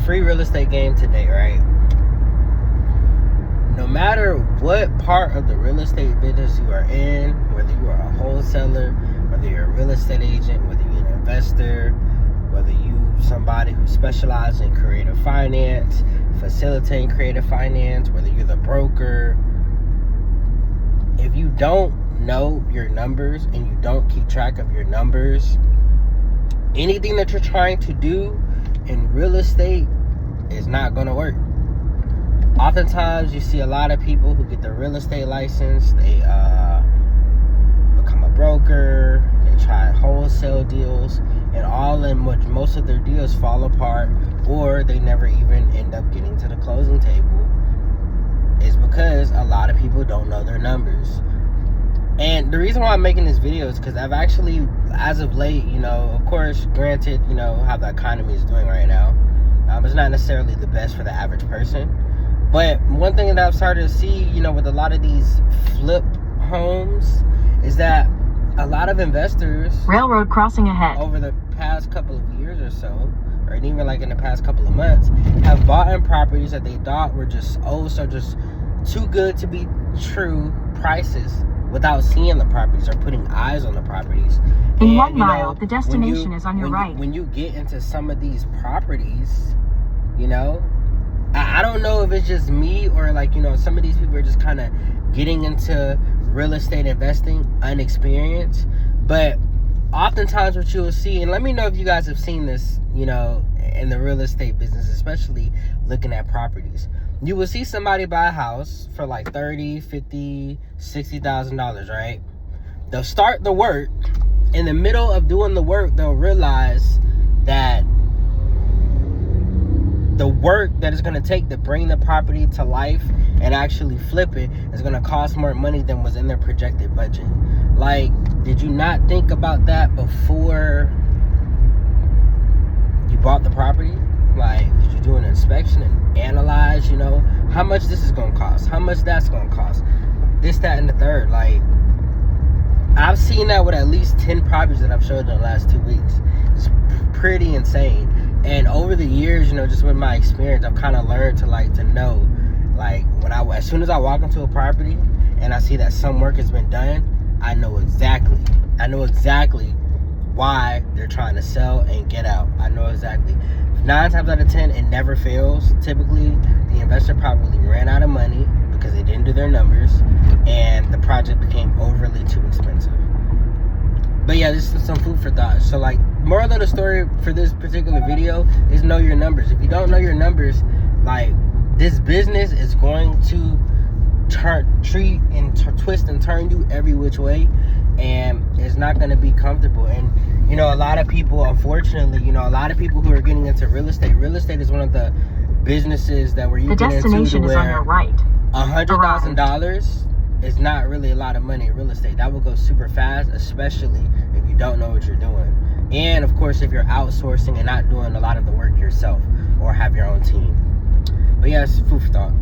free real estate game today, right? No matter what part of the real estate business you are in, whether you are a wholesaler, whether you're a real estate agent, whether you're an investor, whether you somebody who specializes in creative finance, facilitating creative finance, whether you're the broker, if you don't know your numbers and you don't keep track of your numbers, anything that you're trying to do in real estate is not going to work. Oftentimes, you see a lot of people who get their real estate license, they become a broker, they try wholesale deals, and all in which most of their deals fall apart, or they never even end up getting to the closing table, is because a lot of people don't know their numbers. And the reason why I'm making this video is because I've actually, as of late, of course, granted, how the economy is doing right now, it's not necessarily the best for the average person. But one thing that I've started to see, with a lot of these flip homes, is that a lot of investors, railroad crossing ahead, over the past couple of years or so, or even like in the past couple of months, have bought in properties that they thought were just too good to be true prices, without seeing the properties or putting eyes on the properties. In 1 mile, the destination is on your right. When you get into some of these properties, I don't know if it's just me or some of these people are just kind of getting into real estate investing unexperienced. But oftentimes what you will see, and let me know if you guys have seen this, in the real estate business, especially looking at properties. You will see somebody buy a house for like $30,000, $50,000, $60,000, right? They'll start the work. In the middle of doing the work, they'll realize that the work that it's going to take to bring the property to life and actually flip it is going to cost more money than was in their projected budget. Like, did you not think about that before you bought the property? Like, did you do an inspection and analyze, how much this is going to cost, how much that's going to cost, this, that, and the third? Like, I've seen that with at least 10 properties that I've showed in the last 2 weeks. It's pretty insane. And over the years, just with my experience, I've kind of learned to know, as soon as I walk into a property and I see that some work has been done, I know exactly why they're trying to sell and get out. I know exactly. 9 times out of 10, it never fails. Typically, the investor probably ran out of money because they didn't do their numbers and the project became overly too expensive. But yeah, this is some food for thought. So moral of the story for this particular video is know your numbers. If you don't know your numbers, this business is going to twist and turn you every which way, and it's not going to be comfortable. And a lot of people, unfortunately, a lot of people who are getting into real estate is one of the businesses that where you get into the destination is on your right. $100,000 is not really a lot of money in real estate. That will go super fast, especially if you don't know what you're doing. And of course, if you're outsourcing and not doing a lot of the work yourself or have your own team. But yes, food for thought.